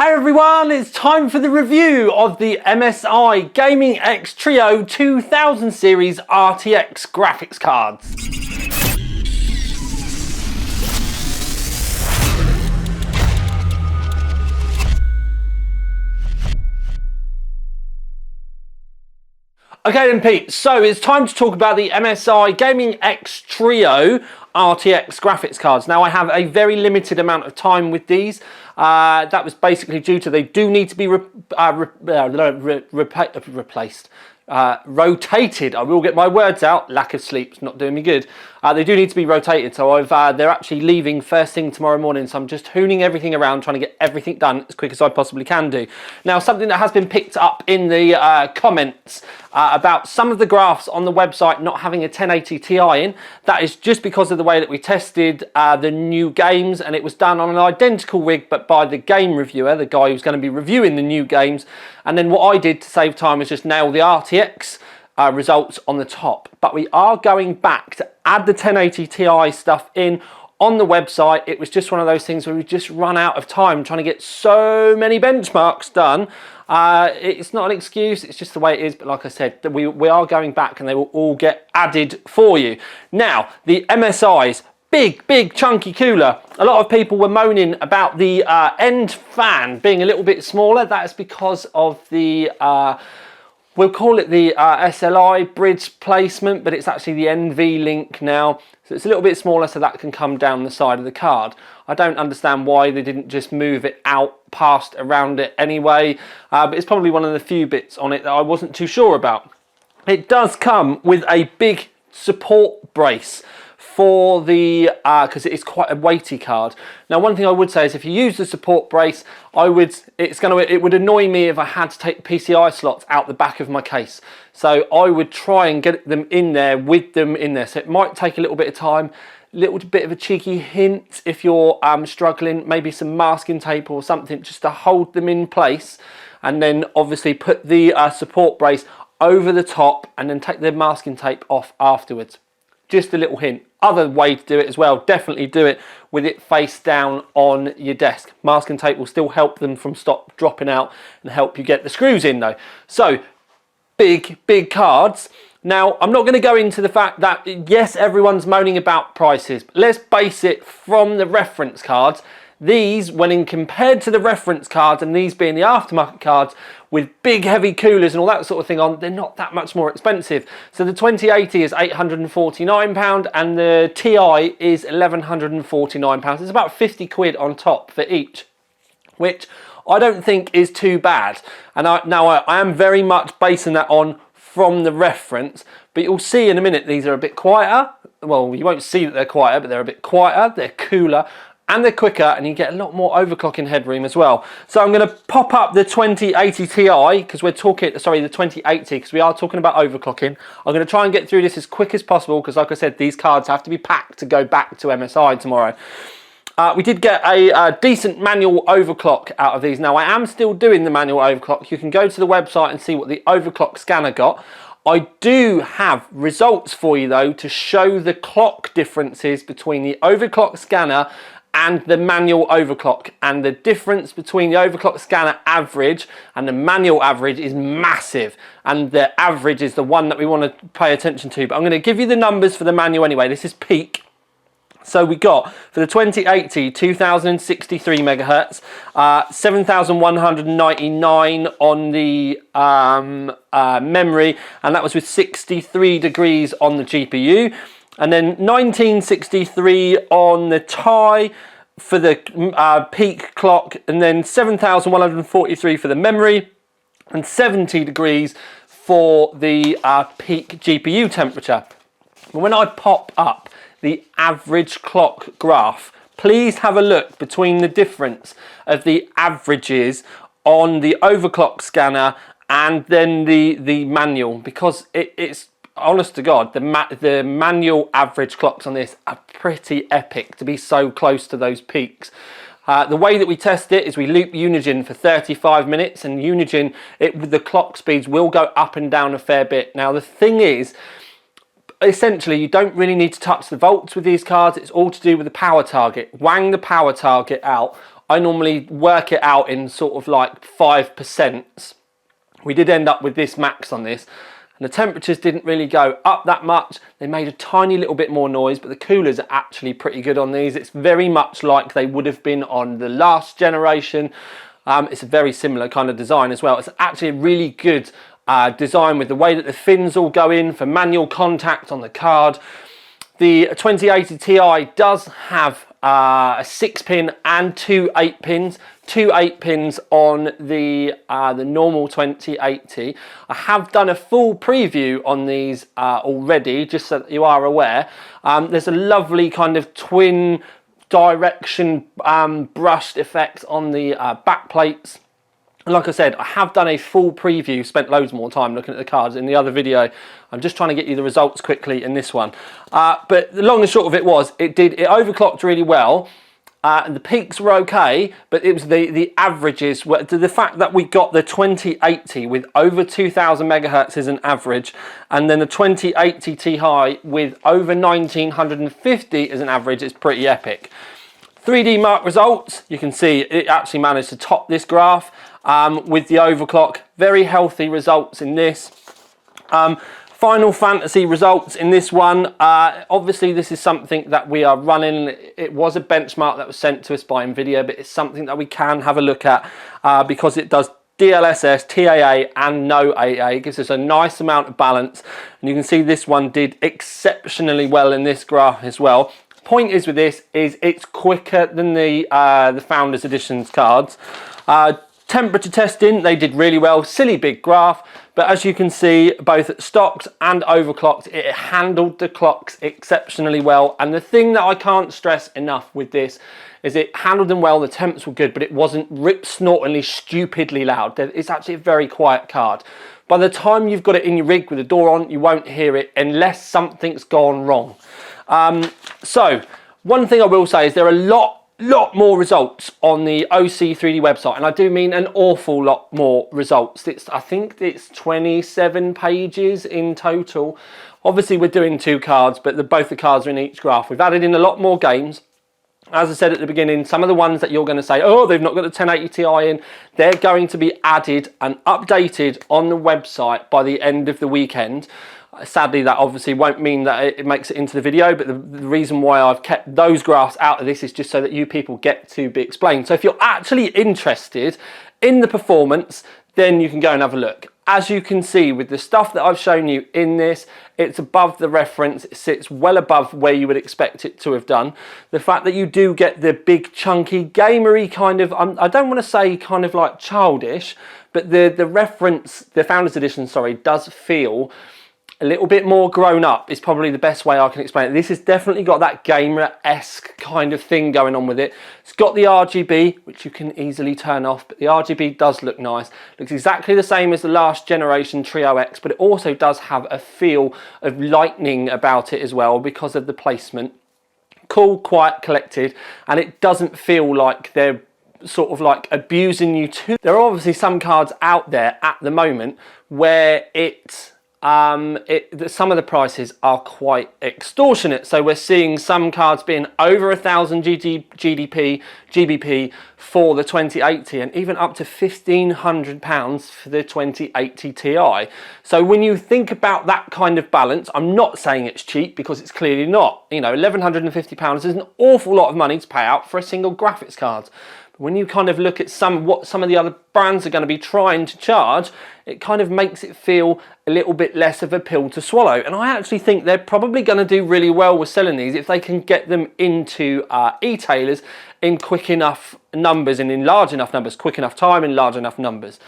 Hi everyone, it's time for the review of the MSI Gaming X Trio 2000 series RTX graphics cards. Okay then Pete, so it's time to talk about the MSI Gaming X Trio RTX graphics cards. Now I have a very limited amount of time with these. That was basically due to they do need to be replaced. Rotated. I will get my words out. Lack of sleep's not doing me good. They do need to be rotated, so they're actually leaving first thing tomorrow morning, so I'm just hooning everything around, trying to get everything done as quick as I possibly can do. Now, something that has been picked up in the comments about some of the graphs on the website not having a 1080 Ti in, that is just because of the way that we tested the new games, and it was done on an identical rig but by the game reviewer, the guy who's going to be reviewing the new games. And then what I did to save time was just nail the RTX results on the top. But we are going back to add the 1080 Ti stuff in on the website. It was just one of those things where we just run out of time trying to get so many benchmarks done. It's not an excuse, it's just the way it is. But like I said, we are going back and they will all get added for you. Now, the MSI's big chunky cooler. A lot of people were moaning about the end fan being a little bit smaller. That is because of the we'll call it the SLI bridge placement, but it's actually the NV link now, so it's a little bit smaller, so that can come down the side of the card. I don't understand why they didn't just move it out past around it anyway, but it's probably one of the few bits on it that I wasn't too sure about. It does come with a big support brace for the because it is quite a weighty card. Now, one thing I would say is if you use the support brace, it would annoy me if I had to take PCI slots out the back of my case. So I would try and get them in there with them in there. So it might take a little bit of time, a little bit of a cheeky hint if you're struggling, maybe some masking tape or something just to hold them in place, and then obviously put the support brace over the top and then take the masking tape off afterwards. Just a little hint. Other way to do it as well, definitely do it with it face down on your desk. Masking tape will still help them from stop dropping out and help you get the screws in though. So, big cards. Now, I'm not going to go into the fact that, yes, everyone's moaning about prices. But let's base it from the reference cards. These, when compared to the reference cards, and these being the aftermarket cards, with big heavy coolers and all that sort of thing on, they're not that much more expensive. So the 2080 is £849 and the Ti is £1,149. It's about 50 quid on top for each, which I don't think is too bad. And I am very much basing that on from the reference, but you'll see in a minute these are a bit quieter. Well, you won't see that they're quieter, but they're a bit quieter, they're cooler, and they're quicker, and you get a lot more overclocking headroom as well. So I'm going to pop up the 2080 Ti, because we're talking, sorry, the 2080, because we are talking about overclocking. I'm going to try and get through this as quick as possible, because like I said, these cards have to be packed to go back to MSI tomorrow. We did get a decent manual overclock out of these. Now, I am still doing the manual overclock. You can go to the website and see what the overclock scanner got. I do have results for you, though, to show the clock differences between the overclock scanner and the manual overclock, and the difference between the overclock scanner average and the manual average is massive, and the average is the one that we want to pay attention to. But I'm going to give you the numbers for the manual anyway. This is peak. So we got for the 2080 2063 megahertz, 7199 on the memory, and that was with 63 degrees on the GPU. And then 1963 on the Ti for the peak clock, and then 7143 for the memory, and 70 degrees for the peak GPU temperature. When I pop up the average clock graph, please have a look between the difference of the averages on the overclock scanner and then the manual, because it's honest to God, the manual average clocks on this are pretty epic to be so close to those peaks. The way that we test it is we loop Unigine for 35 minutes, and Unigine, the clock speeds will go up and down a fair bit. Now the thing is, essentially you don't really need to touch the volts with these cards. It's all to do with the power target. Wang the power target out I normally work it out in sort of like 5%. We did end up with this max on this, and the temperatures didn't really go up that much. They made a tiny little bit more noise, but the coolers are actually pretty good on these. It's very much like they would have been on the last generation. It's a very similar kind of design as well. It's actually a really good design with the way that the fins all go in for manual contact on the card. The 2080 Ti does have a 6-pin and 2 8-pins. 2 8-pins on the normal 2080. I have done a full preview on these already, just so that you are aware. There's a lovely kind of twin direction brushed effect on the back plates. And like I said, I have done a full preview, spent loads more time looking at the cards in the other video. I'm just trying to get you the results quickly in this one. But the long and short of it was, it overclocked really well. And the peaks were okay, but it was the averages. The fact that we got the 2080 with over 2000 megahertz as an average, and then the 2080 Ti with over 1950 as an average is pretty epic. 3D Mark results, you can see it actually managed to top this graph with the overclock. Very healthy results in this. Final Fantasy results in this one. Obviously, this is something that we are running. It was a benchmark that was sent to us by NVIDIA, but it's something that we can have a look at because it does DLSS, TAA, and no AA. It gives us a nice amount of balance. And you can see this one did exceptionally well in this graph as well. Point is with this is it's quicker than the Founders Editions cards. Temperature testing, they did really well. Silly big graph, but as you can see, both stocks and overclocked, it handled the clocks exceptionally well. And the thing that I can't stress enough with this is it handled them well, the temps were good, but it wasn't rip-snortingly, stupidly loud. It's actually a very quiet card. By the time you've got it in your rig with the door on, you won't hear it unless something's gone wrong. So, one thing I will say is there are a lot more results on the OC3D website, and I do mean an awful lot more results. I think it's 27 pages in total. Obviously we're doing 2 cards, but both the cards are in each graph. We've added in a lot more games. As I said at the beginning, some of the ones that you're going to say, oh, they've not got a 1080 Ti in, they're going to be added and updated on the website by the end of the weekend. Sadly, that obviously won't mean that it makes it into the video, but the reason why I've kept those graphs out of this is just so that you people get to be explained. So if you're actually interested in the performance, then you can go and have a look. As you can see with the stuff that I've shown you in this, it's above the reference, it sits well above where you would expect it to have done. The fact that you do get the big chunky gamery kind of, I don't want to say kind of like childish, but the reference, the Founders Edition, sorry, does feel a little bit more grown up is probably the best way I can explain it. This has definitely got that gamer-esque kind of thing going on with it. It's got the RGB, which you can easily turn off, but the RGB does look nice. Looks exactly the same as the last generation Trio X, but it also does have a feel of lightning about it as well because of the placement. Cool, quiet, collected, and it doesn't feel like they're sort of like abusing you too. There are obviously some cards out there at the moment where some of the prices are quite extortionate. So we're seeing some cards being over 1,000 GBP for the 2080 and even up to £1,500 for the 2080 Ti. So when you think about that kind of balance, I'm not saying it's cheap because it's clearly not. You know, £1,150 is an awful lot of money to pay out for a single graphics card. When you kind of look at what some of the other brands are going to be trying to charge, it kind of makes it feel a little bit less of a pill to swallow. And I actually think they're probably going to do really well with selling these if they can get them into e-tailers in quick enough numbers and in large enough numbers, quick enough time in large enough numbers.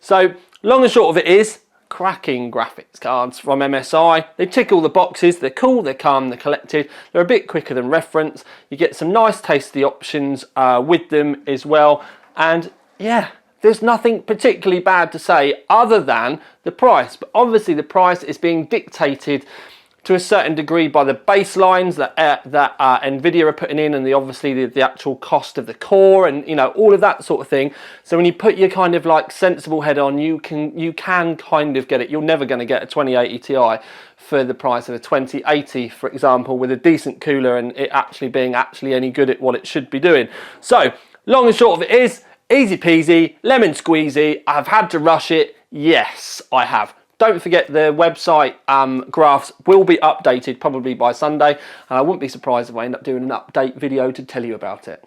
So long and short of it is, cracking graphics cards from MSI. They tick all the boxes. They're cool, they're calm, they're collected. They're a bit quicker than reference. You get some nice tasty options with them as well. And yeah, there's nothing particularly bad to say other than the price. But obviously the price is being dictated to a certain degree by the baselines that NVIDIA are putting in, and obviously the actual cost of the core, and you know, all of that sort of thing. So when you put your kind of like sensible head on, you can kind of get it. You're never going to get a 2080 Ti for the price of a 2080, for example, with a decent cooler and it actually being any good at what it should be doing. So Long and short of it is, easy peasy, lemon squeezy. I've had to rush it. Yes, I have. Don't forget the website graphs will be updated probably by Sunday, and I wouldn't be surprised if I end up doing an update video to tell you about it.